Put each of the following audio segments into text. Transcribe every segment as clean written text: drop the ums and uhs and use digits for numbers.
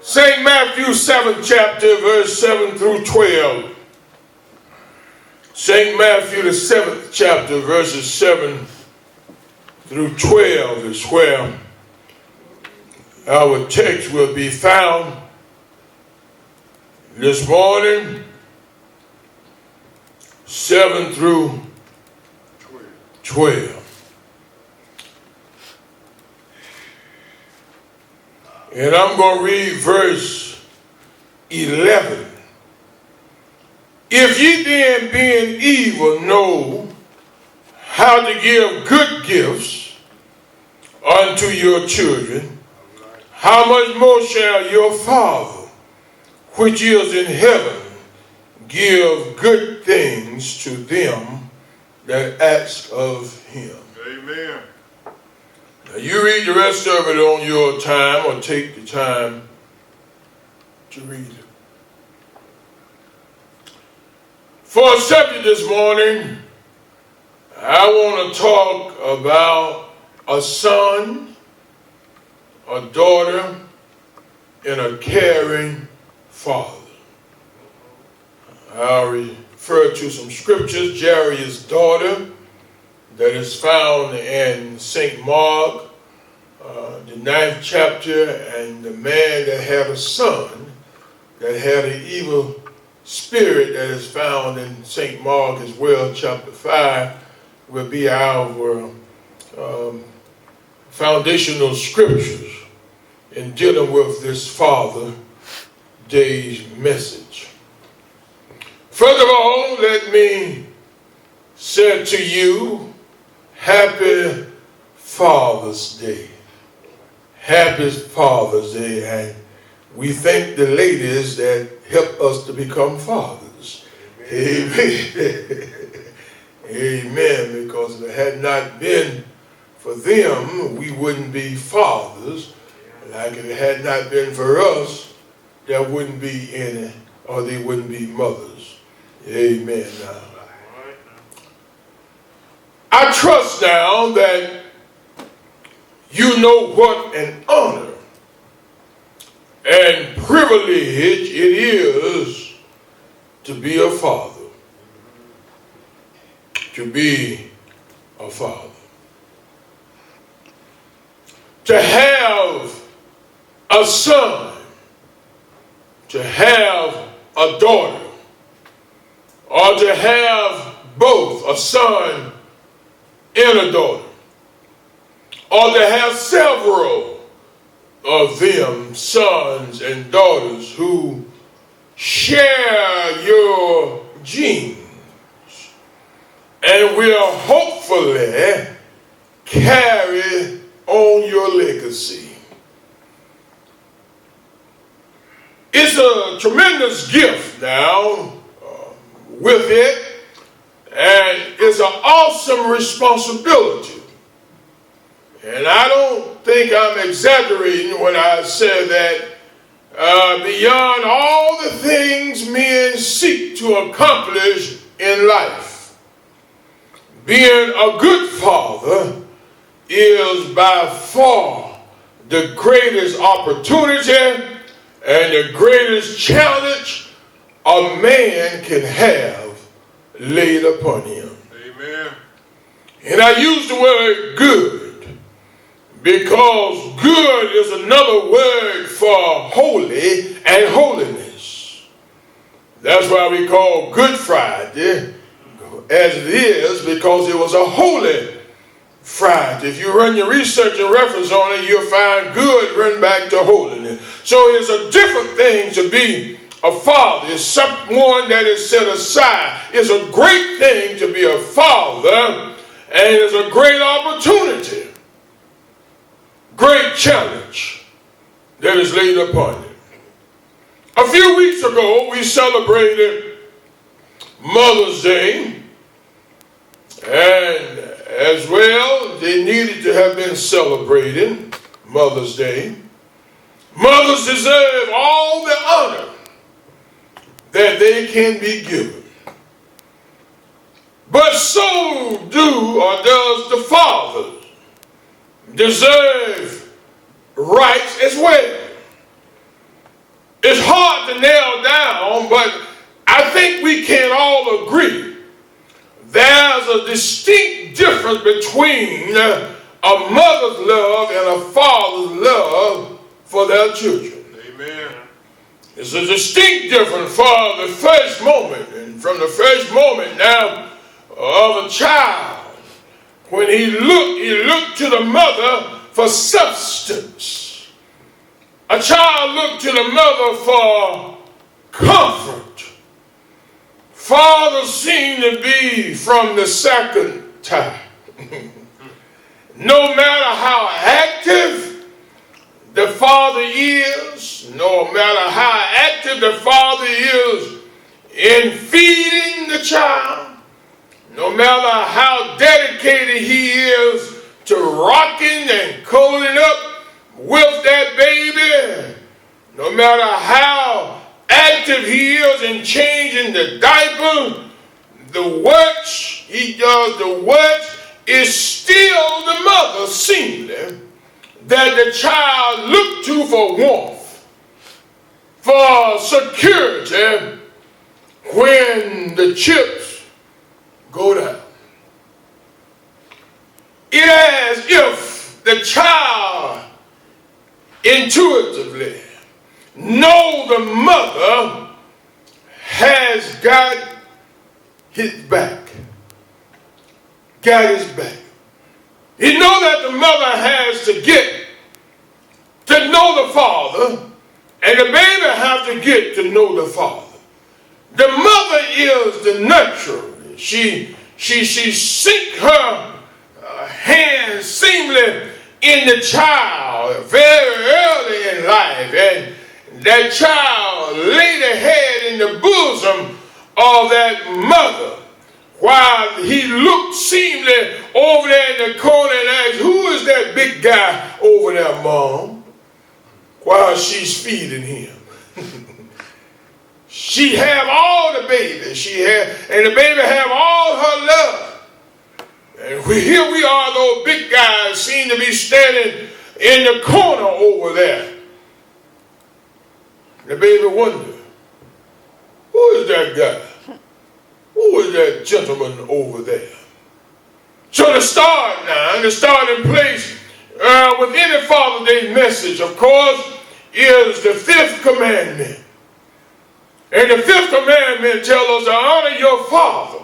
St. Matthew 7th chapter, verse 7 through 12. St. Matthew the 7th chapter, verses 7 through 12 is where our text will be found this morning. 7 through 12. And I'm going to read verse 11. If ye then, being evil, know how to give good gifts unto your children, how much more shall your Father, which is in heaven, give good things to them that ask of him. Amen. Now you read the rest of it on your time, or take the time to read it. For a subject this morning, I want to talk about a son, a daughter, and a caring father. I'll refer to some scriptures. Jairus' daughter, that is found in St. Mark, the 9th chapter, and the man that had a son that had an evil spirit that is found in St. Mark as well, chapter 5, will be our foundational scriptures in dealing with this Father Day's message. First of all, let me say to you, Happy Father's Day. Happy Father's Day. And we thank the ladies that help us to become fathers. Amen. Amen. Because if it had not been for them, we wouldn't be fathers. Like if it had not been for us, there wouldn't be any, or they wouldn't be mothers. Amen. I trust now that you know what an honor and privilege it is to be a father. To be a father. To have a son. To have a daughter. Or to have both a son and a daughter. Or to have several of them, sons and daughters, who share your genes and will hopefully carry on your legacy. It's a tremendous gift now with it, and it's an awesome responsibility. And I don't think I'm exaggerating when I say that beyond all the things men seek to accomplish in life, being a good father is by far the greatest opportunity and the greatest challenge a man can have laid upon him. Amen. And I use the word good because good is another word for holy and holiness. That's why we call Good Friday as it is, because it was a holy Friday. If you run your research and reference on it, you'll find good run back to holiness. So it's a different thing to be a father. It's someone that is set aside. It's a great thing to be a father, and it's a great opportunity. Great challenge that is laid upon it. A few weeks ago, we celebrated Mother's Day, and as well, they needed to have been celebrating Mother's Day. Mothers deserve all the honor that they can be given. But so do, or does the father deserve rights as well. hard to nail down, but I think we can all agree there's a distinct difference between a mother's love and a father's love for their children. Amen. It's a distinct difference for the first moment, and from the first moment now of a child, when he looked to the mother for substance. A child looked to the mother for comfort. Father seemed to be from the second time. No matter how active the father is, no matter how active the father is in feeding the child, no matter how dedicated he is to rocking and cuddling up with that baby, no matter how active he is in changing the diaper, the work he does, the work is still the mother seemingly that the child looked to for warmth, for security when the chips go down. It as if the child intuitively know the mother has got his back. Got his back. He know that the mother has to get to know the father, and the baby has to get to know the father. The mother is the nurturer. She sink her hand seamlessly in the child very early in life, and that child lay the head in the bosom of that mother while he looked seemingly over there in the corner and asked, "Who is that big guy over there, Mom?" while she's feeding him. She have all the baby. And the baby have all her love. And here we are, those big guys seem to be standing in the corner over there. The baby wonder, who is that guy? Who is that gentleman over there? So the starting place with any Father's Day message, of course, is the fifth commandment. And the fifth commandment tells us to honor your father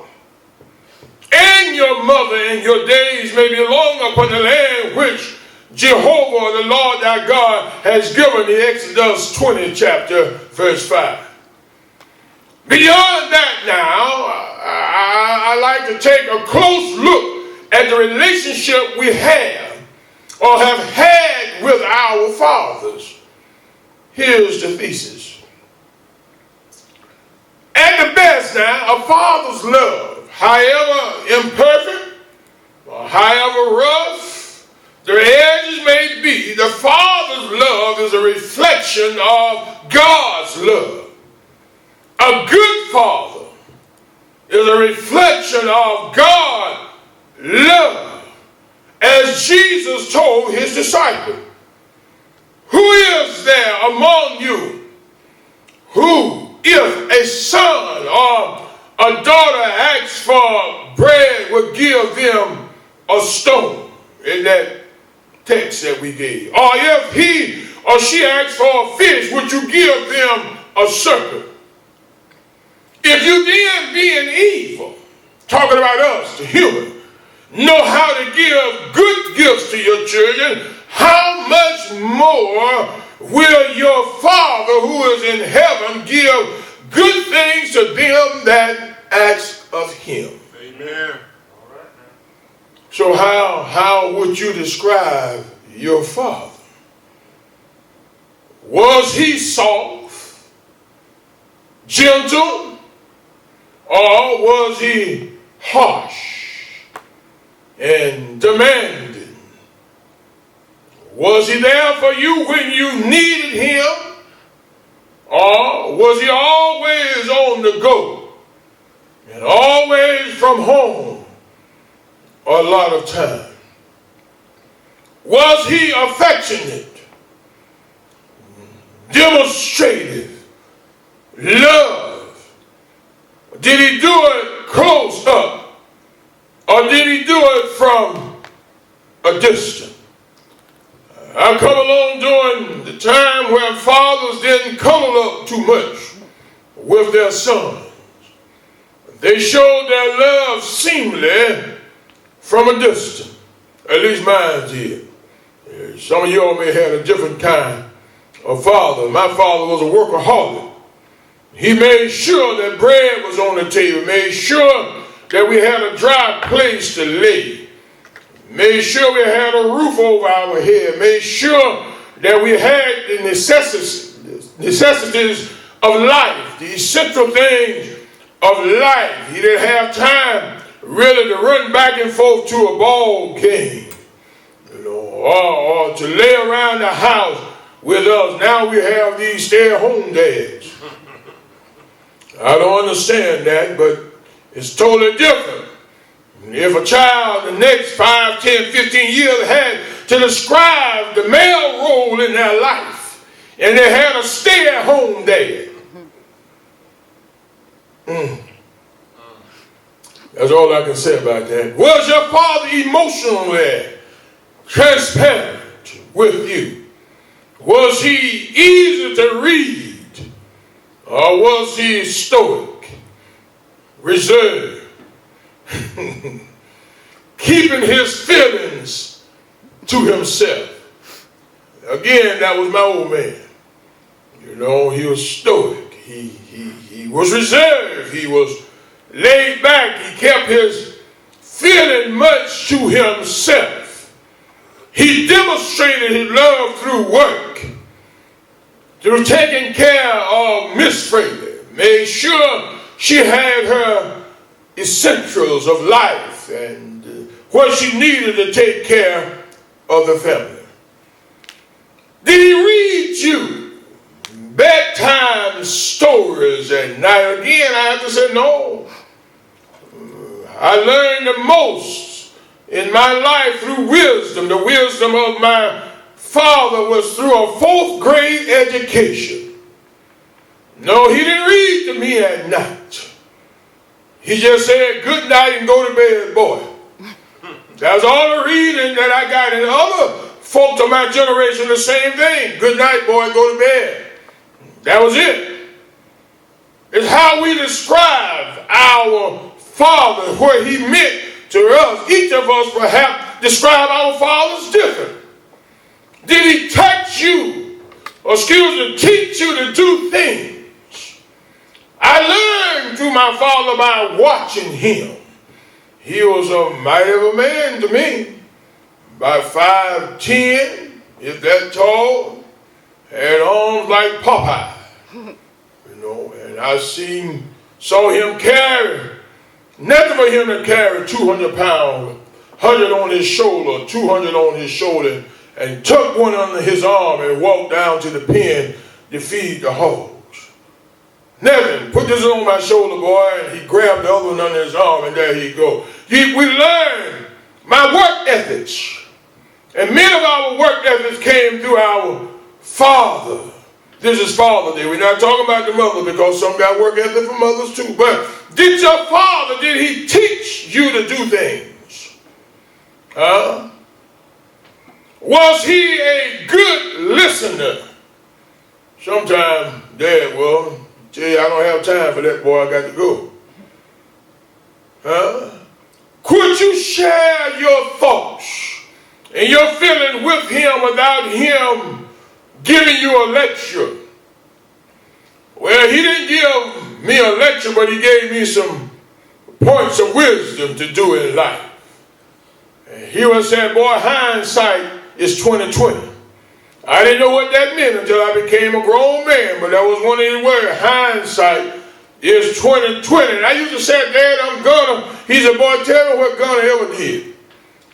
and your mother, and your days may be long upon the land which Jehovah, the Lord thy God, has given in Exodus 20, chapter, verse 5. Beyond that now, I like to take a close look at the relationship we have or have had with our fathers. Here's the thesis. At the best now, a father's love, however imperfect or however rough the edges may be, the father's love is a reflection of God's love. A good father is a reflection of God's love, as Jesus told his disciples. Who is there among you who, if a son or a daughter asks for bread, would give them a stone? In that text that we gave. Or if he or she asks for a fish, would you give them a serpent? If you then, being evil, talking about us, the human, know how to give good gifts to your children, how much more will your Father who is in heaven give good things to them that ask of him? Amen. So how would you describe your father? Was he soft, gentle, or was he harsh and demanding? Was he there for you when you needed him, or was he always on the go and always from home a lot of time? Was he affectionate, demonstrative, the time where fathers didn't cuddle up too much with their sons. They showed their love seemingly from a distance. At least mine did. Some of y'all may have a different kind of father. My father was a workaholic. He made sure that bread was on the table, made sure that we had a dry place to lay, made sure we had a roof over our head, made sure that we had the necessities of life, the essential things of life. He didn't have time really to run back and forth to a ball game, or to lay around the house with us. Now we have these stay-at-home dads. I don't understand that, but it's totally different. If a child the next 5, 10, 15 years had to describe the male role in their life, and they had a stay-at-home dad. That's all I can say about that. Was your father emotionally transparent with you? Was he easy to read? Or was he stoic, reserved, keeping his feelings to himself? Again, that was my old man. He was stoic. He was reserved. He was laid back. He kept his feeling much to himself. He demonstrated his love through work, through taking care of Miss Fraley, made sure she had her essentials of life and what she needed to take care of the family. Did he read you bedtime stories at night? Again, I have to say no. I learned the most in my life through wisdom. The wisdom of my father was through a 4th grade education. No, he didn't read to me at night. He just said, good night and go to bed, boy. That's all the reading that I got. And other folks of my generation, the same thing. Good night, boy, go to bed. That was it. It's how we describe our father, what he meant to us. Each of us perhaps describe our fathers different. Did he teach you to do things? I learned through my father by watching him. He was a mighty of a man to me. About 5'10", if that tall, had arms like Popeye. And I saw him carry, nothing for him to carry 200 pounds, 100 on his shoulder, 200 on his shoulder, and took one under his arm and walked down to the pen to feed the hogs. Nothing. Put this on my shoulder, boy, and he grabbed the other one under his arm, and there he go. We learned my work ethics. And many of our work ethics came through our father. This is Father Day. We're not talking about the mother because some got work ethic from mothers too. But did your father, did he teach you to do things? Was he a good listener? Sometimes, Dad, tell you I don't have time for that, boy. I got to go. Could you share your thoughts and your feelings with him without him giving you a lecture? Well, he didn't give me a lecture, but he gave me some points of wisdom to do in life. And he was saying, boy, hindsight is 20/20. I didn't know what that meant until I became a grown man, but that was one of his words. Hindsight is 20/20. And I used to say, Dad, I'm gonna. He said, boy, tell me what Gunner ever did.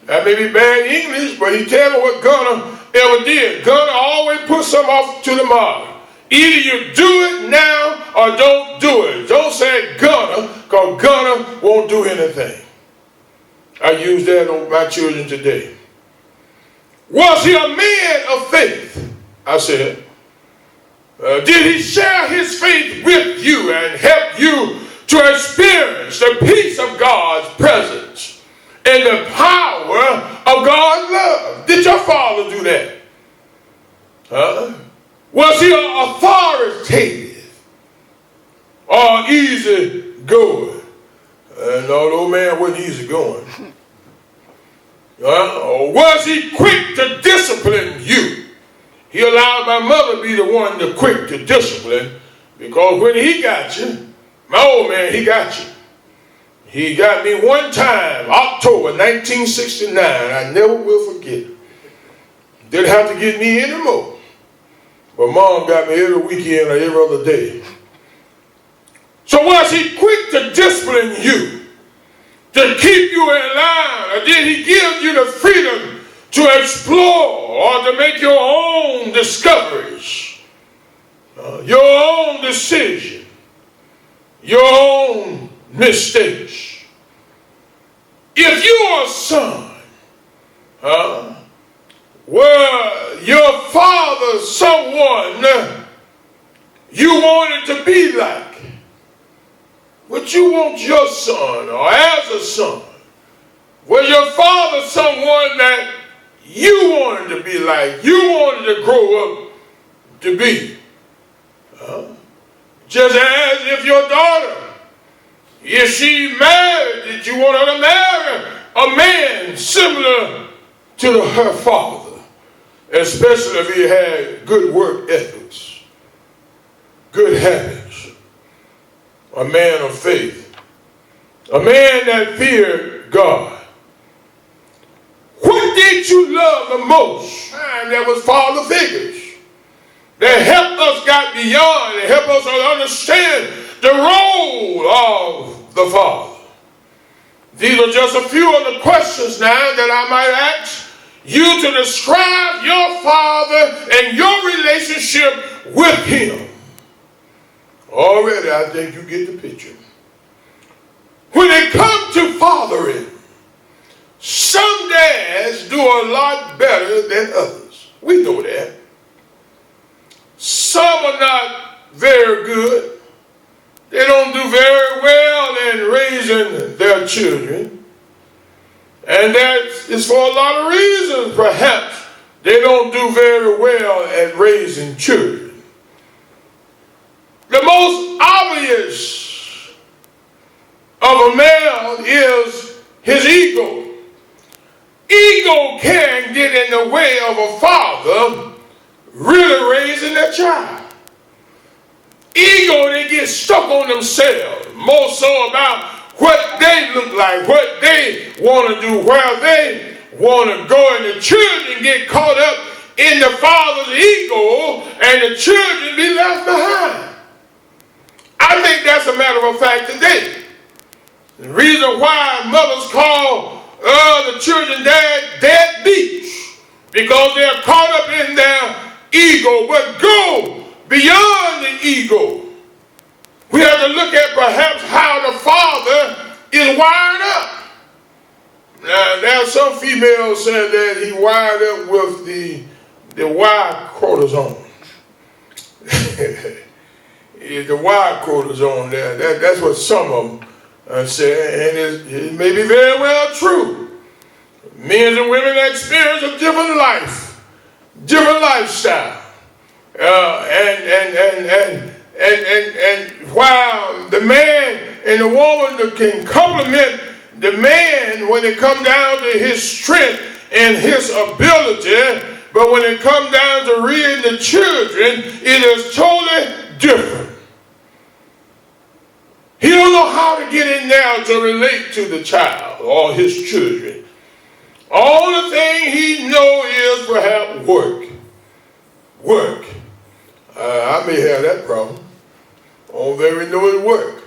That may be bad English, but he tell me what Gunner ever did. Gunner always put something off to tomorrow. Either you do it now or don't do it. Don't say Gunner, because Gunner won't do anything. I use that on my children today. Was he a man of faith? I said. Did he share his faith with you and help you to experience the peace of God's presence and the power of God's love? Did your father do that? Was he authoritative or easy going? No, the old man wasn't easy going. Or was he quick to discipline you? He allowed my mother to be the one to quick to discipline, because when he got you, my old man, he got you. He got me one time, October 1969. I never will forget. Didn't have to get me anymore. But Mom got me every weekend or every other day. So was he quick to discipline you, to keep you in line, or did he give you the freedom to explore or to make your own discoveries, your own decision, your own mistakes? If you are a son, were your father someone you wanted to be like? Would you want your son, or as a son, was your father someone that you wanted to be like, you wanted to grow up to be? Just as if your daughter, if she married, did you want her to marry a man similar to her father, especially if he had good work ethics, good habits, a man of faith, a man that feared God? What did you love the most? And there was father figures that helped us got beyond and helped us understand the role of the father. These are just a few of the questions now that I might ask you to describe your father and your relationship with him. Already, I think you get the picture. When it comes to fathering, some dads do a lot better than others. We know that. Some are not very good. They don't do very well in raising their children. And that is for a lot of reasons, perhaps. They don't do very well at raising children. The most obvious of a male is his ego. Ego can get in the way of a father really raising a child. Ego, they get stuck on themselves, more so about what they look like, what they want to do, where they want to go, and the children get caught up in the father's ego, and the children be left behind. I think that's a matter of fact today. The reason why mothers call the children deadbeats, because they're caught up in their ego. But go beyond the ego. We have to look at perhaps how the father is wired up. Now, there are some females saying that he wired up with the Y chromosome. The Y chromosome there. That's what some of them say, and it may be very well true. Men and women experience a different life, different lifestyle. And while the man and the woman can complement the man when it comes down to his strength and his ability, but when it comes down to rearing the children, it is totally different. He don't know how to get in there to relate to the child or his children. All the thing he know is perhaps work. Work. I may have that problem. All they know is work.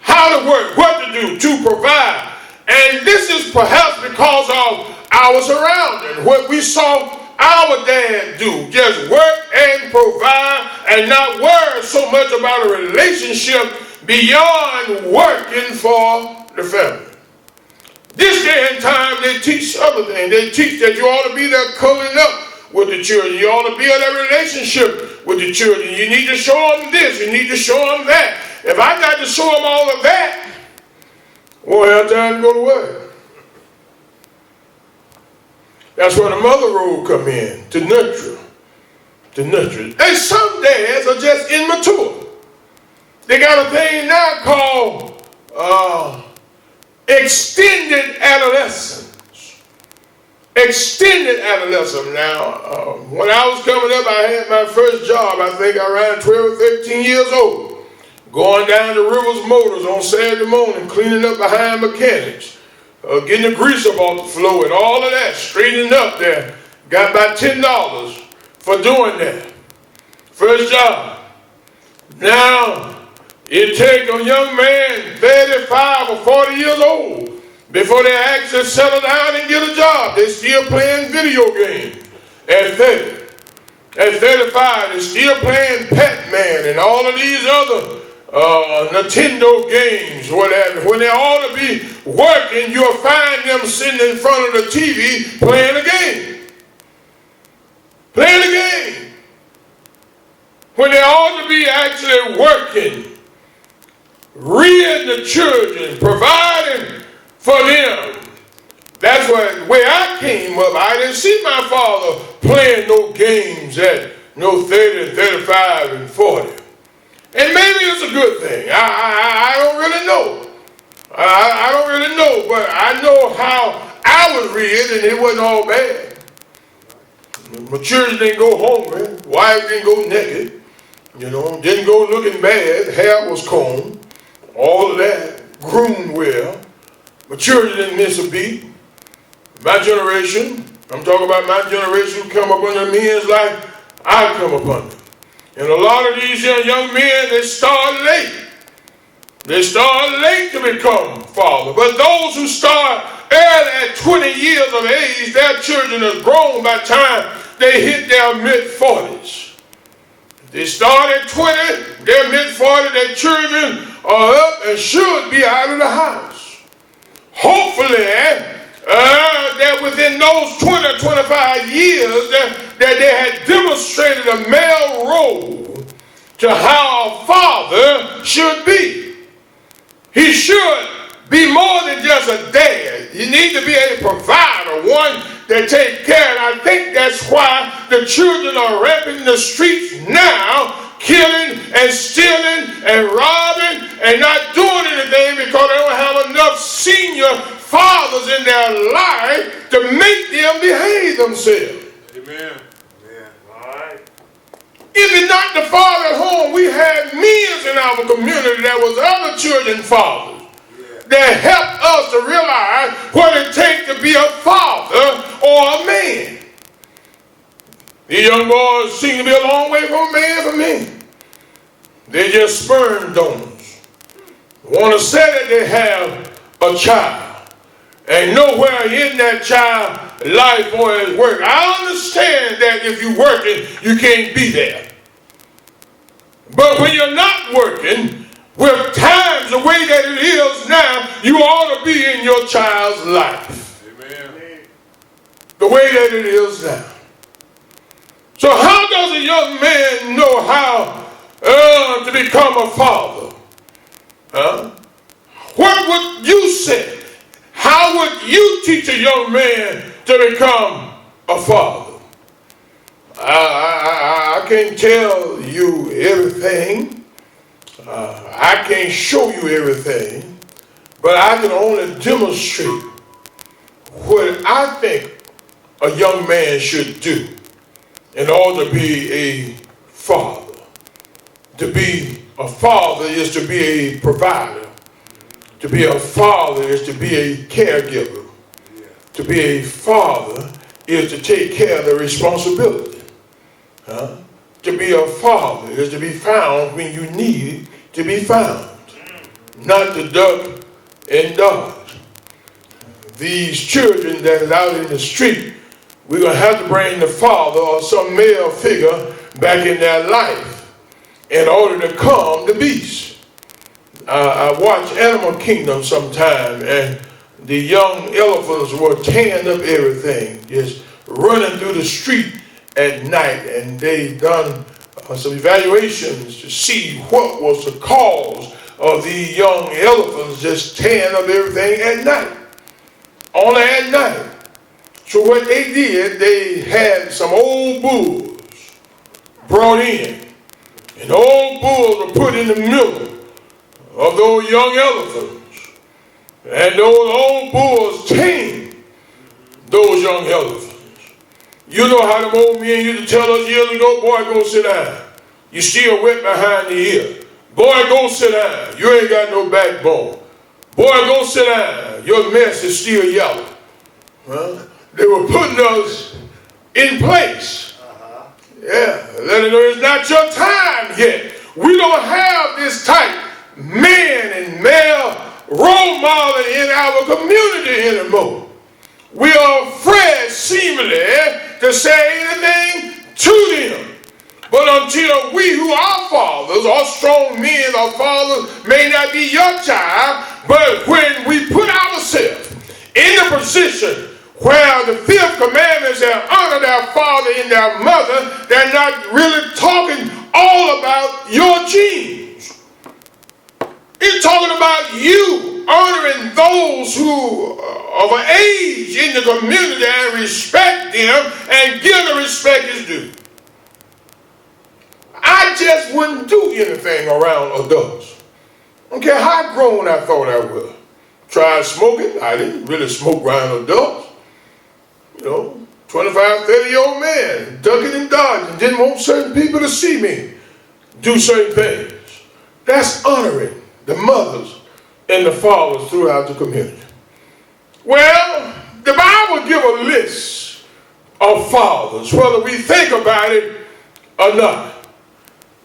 How to work, what to do, to provide. And this is perhaps because of our surroundings, what we saw our dad do. Just work and provide and not worry so much about a relationship beyond working for the family. This day and time, they teach other things. They teach that you ought to be there cuddling up with the children. You ought to be in that relationship with the children. You need to show them this. You need to show them that. If I got to show them all of that, won't have time to go to work. That's where the mother role come in, to nurture, to nurture it. And some dads are just immature. They got a thing now called extended adolescence. Extended adolescence. Now, when I was coming up, I had my first job, I think around 12 or 13 years old. Going down to Rivers Motors on Saturday morning, cleaning up behind mechanics, getting the grease up off the floor and all of that, straightening up there. Got about $10 for doing that. First job. Now, it takes a young man 35 or 40 years old before they actually settle down and get a job. They're still playing video games at 30. At 35, they're still playing Pac-Man and all of these other Nintendo games, whatever. When they ought to be working, you'll find them sitting in front of the TV playing a game. Playing a game. When they ought to be actually working, rearing the children, providing for them. That's where I came up. I didn't see my father playing no games at no 30, 35, and 40. And maybe it's a good thing. I don't really know. I don't really know, but I know how I was reared, and it wasn't all bad. My children didn't go hungry. Wife didn't go naked. Didn't go looking bad. Hair was combed. All of that. Groomed well. My children didn't miss a beat. My generation, I'm talking about my generation who come up under men's life, I come upon them. And a lot of these young men, they start late. They start late to become father. But those who start early at 20 years of age, their children are grown by the time they hit their mid-40s. They start at 20, their mid-40s, their children are up and should be out of the house. Hopefully, that within those 20 or 25 years that they had demonstrated a male role to how a father should be. He should be more than just a dad. You need to be a provider, one that takes care. And I think that's why the children are ramping the streets now, killing and stealing and robbing and not doing anything because they don't have enough senior fathers in their life to make them behave themselves. Amen. All right. If it's not the father at home, we have men in our community that was other children's fathers that helped us to realize what it takes to be a father or a man. These young boys seem to be a long way from a man for me. They're just sperm donors. Want to say that they have a child. And nowhere in that child's life or his work. I understand that if you're working, you can't be there. But when you're not working, with times the way that it is now, you ought to be in your child's life. Amen. The way that it is now. So how does a young man know how to become a father? What would you say? How would you teach a young man to become a father? I can't tell you everything. I can't show you everything. But I can only demonstrate what I think a young man should do in order to be a father. To be a father is to be a provider. To be a father is to be a caregiver. To be a father is to take care of the responsibility. To be a father is to be found when you need to be found. Not to duck and dodge. These children that is out in the street, we're going to have to bring the father or some male figure back in their life in order to calm the beast. I watched Animal Kingdom sometime, and the young elephants were tearing up everything, just running through the street at night, and they done some evaluations to see what was the cause of these young elephants just tearing up everything at night, only at night. So what they did, they had some old bulls brought in. And old bulls were put in the middle of those young elephants. And those old bulls tamed those young elephants. You know how them old men used to tell us years ago, boy, go sit down. You still wet behind the ear. Boy, go sit down. You ain't got no backbone. Boy, go sit down. Your mess is still yellow. Huh? They were putting us in place. Yeah, let it know it's not your time yet. We don't have this type man and male role model in our community anymore. We are afraid, seemingly, to say anything to them. But until we who are fathers, or strong men or fathers, may not be your child, but when we put ourselves in the position where the fifth commandment says, honor their father and their mother, they're not really talking all about your genes. It's talking about you honoring those who are of an age in the community and respect them and give the respect is due. I just wouldn't do anything around adults. I don't care how grown I thought I was. Tried smoking. I didn't really smoke around adults. 25, 30-year-old man, ducking and dodging, didn't want certain people to see me do certain things. That's honoring the mothers and the fathers throughout the community. Well, the Bible gives a list of fathers, whether we think about it or not.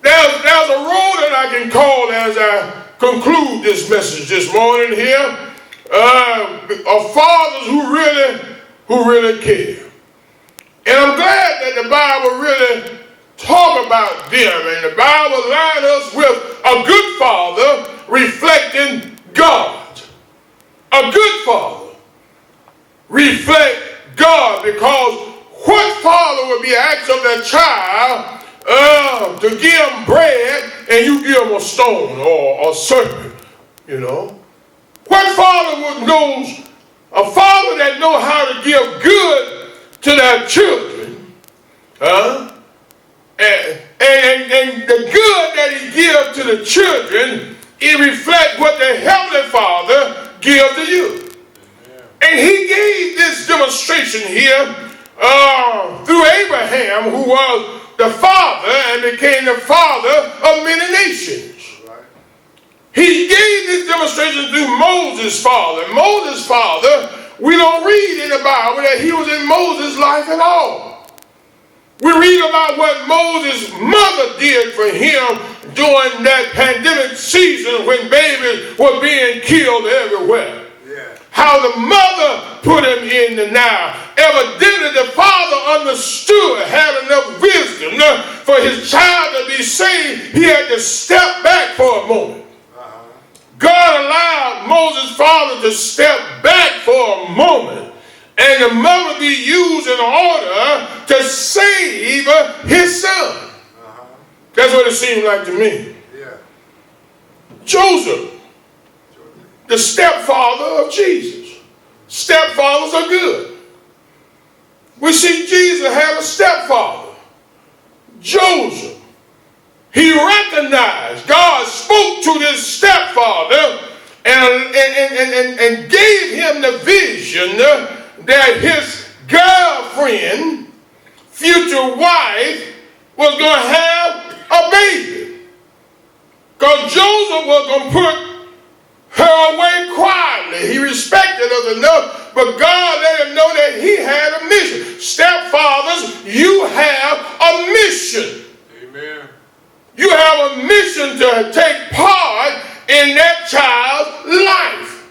There's a road that I can call as I conclude this message this morning here, of fathers who really care. And I'm glad that the Bible really talk about them, and the Bible lines us with a good father reflecting God. A good father reflect God, because what father would be asked of their child to give them bread and you give them a stone or a serpent, What father would know, a father that knows how to give good to their children, and the good that he gives to the children, it reflects what the Heavenly Father gives to you. And he gave this demonstration here through Abraham, who was the father and became the father of many nations. He gave this demonstration through Moses' father. Moses' father, we don't read in the Bible that he was in Moses' life at all. We read about what Moses' mother did for him during that pandemic season when babies were being killed everywhere. How the mother put him in the Nile. Evidently the father understood, had enough wisdom for his child to be saved. He had to step back for a moment. God allowed Moses' father to step back for a moment, and the mother be used in order to save his son. That's what it seemed like to me. Joseph, the stepfather of Jesus. Stepfathers are good. We see Jesus had a stepfather, Joseph. He recognized, God spoke to this stepfather and gave him the vision that his girlfriend, future wife, was going to have a baby. Because Joseph was going to put her away quietly. He respected us enough, but God let him know that he had a mission. Stepfathers, you have a mission. Amen. You have a mission to take part in that child's life.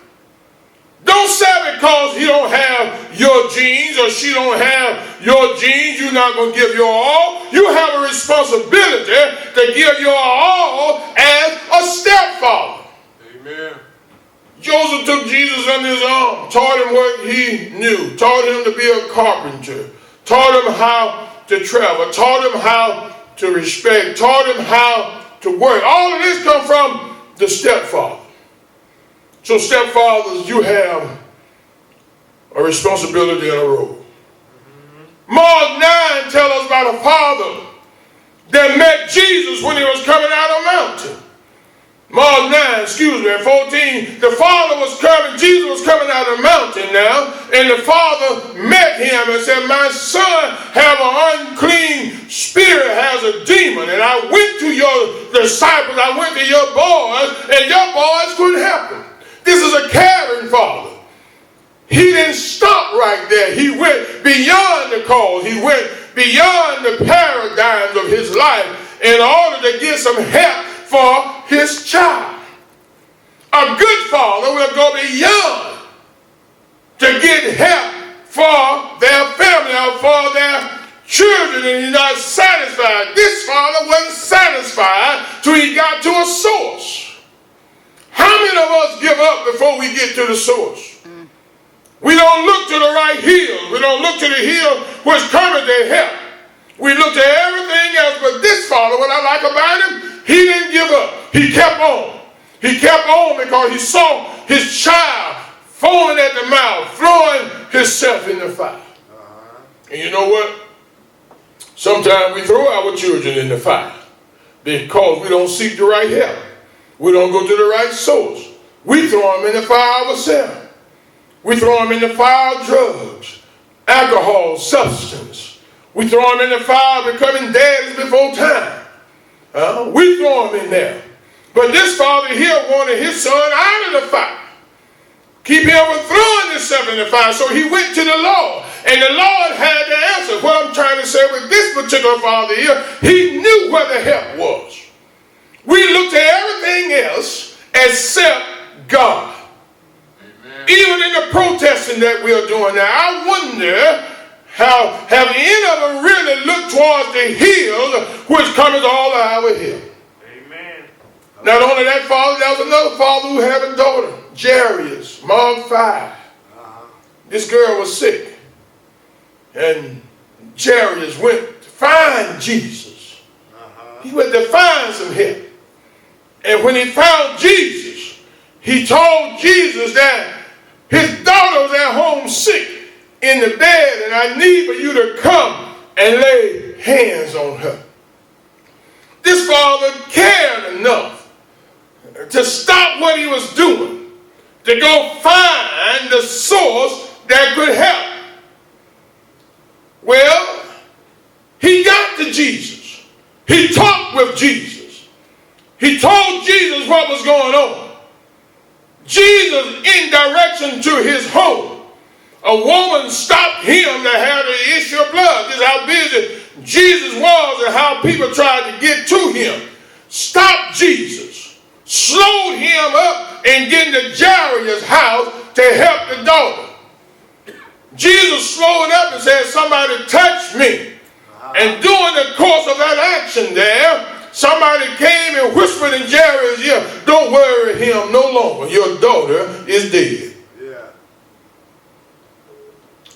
Don't say because he don't have your genes or she don't have your genes, you're not going to give your all. You have a responsibility to give your all as a stepfather. Amen. Joseph took Jesus under his arm, taught him what he knew, taught him to be a carpenter, taught him how to travel, taught him how to respect, taught him how to work. All of this comes from the stepfather. So stepfathers, you have a responsibility and a role. Mark 9 tells us about a father that met Jesus when he was coming out of the mountain. Mark 9, 14, the Father was coming, Jesus was coming out of the mountain now, and the Father met him and said, my son have an unclean spirit, has a demon, and I went to your disciples, I went to your boys, and your boys couldn't help him. This is a caring Father. He didn't stop right there. He went beyond the cause. He went beyond the paradigms of his life in order to get some help for his child. A good father will go beyond to get help for their family or for their children, and he's not satisfied. This father wasn't satisfied till he got to a source. How many of us give up before we get to the source? We don't look to the right hill. We don't look to the hill which cometh to help. We look to everything else, but this father, what I like about him, he didn't give up. He kept on. He kept on because he saw his child foaming at the mouth, throwing himself in the fire. And you know what? Sometimes we throw our children in the fire because we don't seek the right help. We don't go to the right source. We throw them in the fire ourselves. We throw them in the fire of drugs, alcohol, substance. We throw them in the fire of becoming daddies before time. We throw him in there. But this father here wanted his son out of the fire. Keep him from throwing himself in the fire. So he went to the Lord. And the Lord had the answer. What I'm trying to say with this particular father here, he knew where the help was. We look to everything else except God. Amen. Even in the protesting that we are doing now, I wonder, have any of them really looked towards the hill which cometh all our help? Amen. Not only that father, there was another father who had a daughter, Jairus, Mark 5. This girl was sick. And Jairus went to find Jesus. He went to find some help. And when he found Jesus, he told Jesus that his daughter was at home sick in the bed, and I need for you to come and lay hands on her. This father cared enough to stop what he was doing, to go find the source that could help. Well, he got to Jesus. He talked with Jesus. He told Jesus what was going on. Jesus, in direction to his home, a woman stopped him that had an issue of blood. This is how busy Jesus was and how people tried to get to him. Stopped Jesus, slowed him up, and get to Jairus' house to help the daughter. Jesus slowed up and said, somebody touched me. And during the course of that action there, somebody came and whispered in Jairus' ear, don't worry him no longer. Your daughter is dead.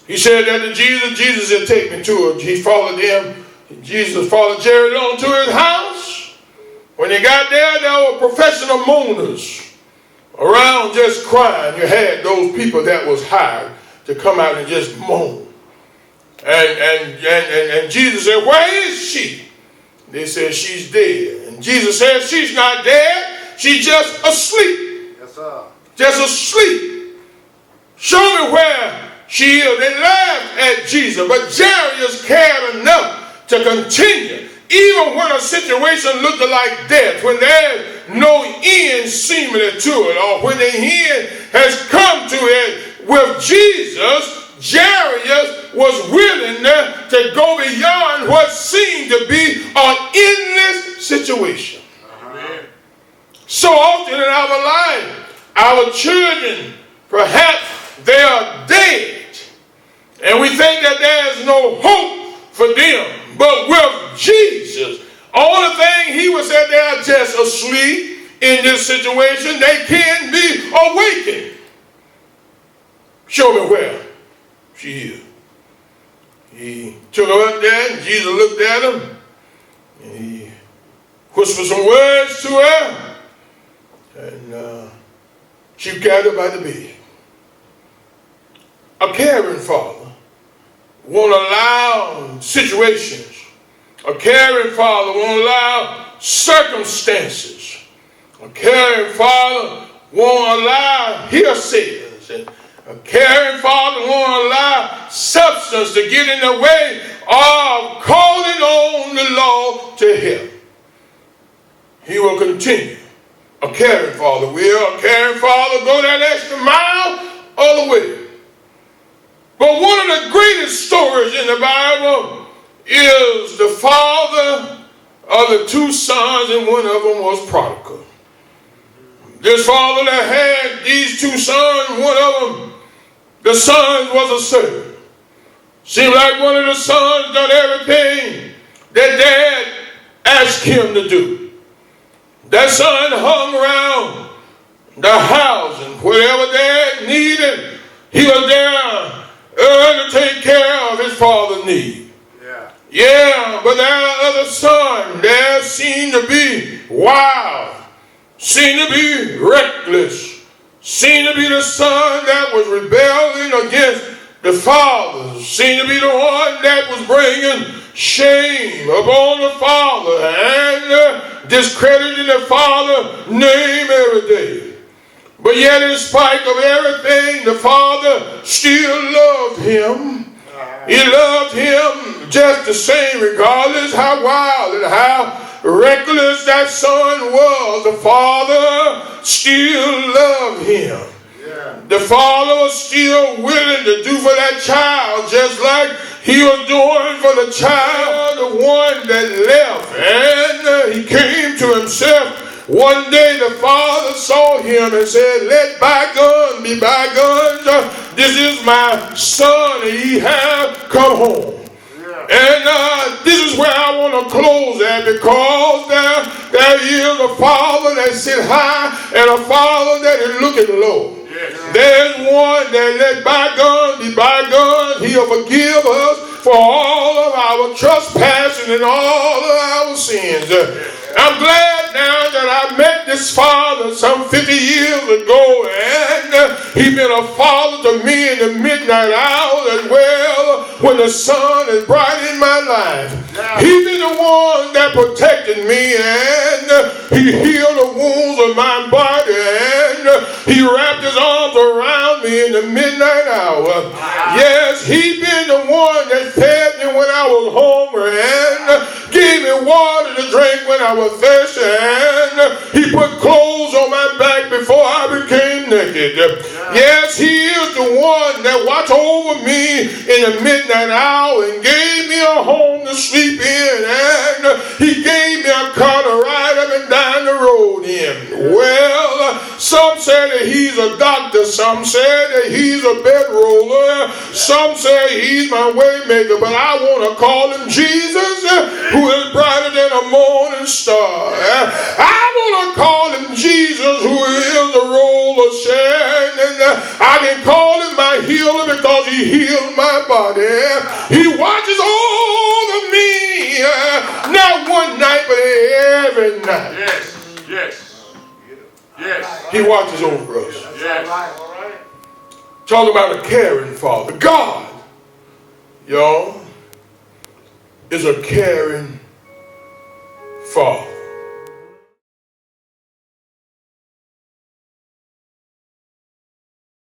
He said that to Jesus. Jesus had taken me to her. He followed him. Jesus followed Jairus on to his house. When he got there, there were professional moaners around just crying. You had those people that was hired to come out and just moan. And Jesus said, where is she? They said, she's dead. And Jesus said, she's not dead. She's just asleep. Yes, sir. Just asleep. Show me where she is. They laughed at Jesus, but Jairus cared enough to continue, even when a situation looked like death, when there's no end seemingly to it, or when the end has come to it. With Jesus, Jairus was willing to go beyond what seemed to be an endless situation. So often in our life, our children, perhaps they are dead. And we think that there's no hope for them. But with Jesus, only thing he would say, they are just asleep in this situation. They can be awakened. Show me where she is. He took her up there, and Jesus looked at him, and he whispered some words to her, and she gathered by the bed. A caring father won't allow situations A caring father won't allow circumstances. A caring father won't allow hearsays. A caring father won't allow substance to get in the way of calling on the Lord to help. He will continue. A caring father will. A caring father go that extra mile all the way. But one of the greatest stories in the Bible is the father of the two sons, and one of them was prodigal. This father that had these two sons, one of them, the son was a servant. Seemed like one of the sons done everything that dad asked him to do. That son hung around the house, and whatever dad needed, he was there to take care of his father's need. Yeah, but that other son there seemed to be wild, seemed to be reckless, seemed to be the son that was rebelling against the father, seemed to be the one that was bringing shame upon the father and discrediting the father's name every day. But yet in spite of everything, the father still loved him. He loved him just the same, regardless how wild and how reckless that son was. The father still loved him. The father was still willing to do for that child just like he was doing for the child, the one that left. And he came to himself. One day the father saw him and said, "Let bygones be bygones. This is my son, and he have come home." And this is where I want to close at, because there is a father that sit high and a father that is looking low. There's one that let bygones be bygones. He'll forgive us for all of our trespassing and all of our sins. I'm glad now that I met this father some 50 years ago, and he's been a father to me in the midnight hour as well when the sun is bright in my life. He's been the one that protected me, and he healed the wounds of my body, and he wrapped his arms around me in the midnight hour. Yes, he's been the one that fed me when I was hungry and gave me water to drink when I was thirsty, and he put clothes on my back before I became naked. Yes, he is the one that watched over me in the midnight hour and gave me a home to sleep in, and he gave me a car to ride up and down the road in. Well, some say that he's a doctor, some say that he's a bedroller, some say he's my way maker, but I want to call him Jesus, who is brighter than a morning star. I want to call him Jesus, who is the rose of Sharon, and I can call him my healer because he healed my body. He watches over me, not one night, but every night. Yes. He watches over us. Talk about a caring father. God, y'all, is a caring father.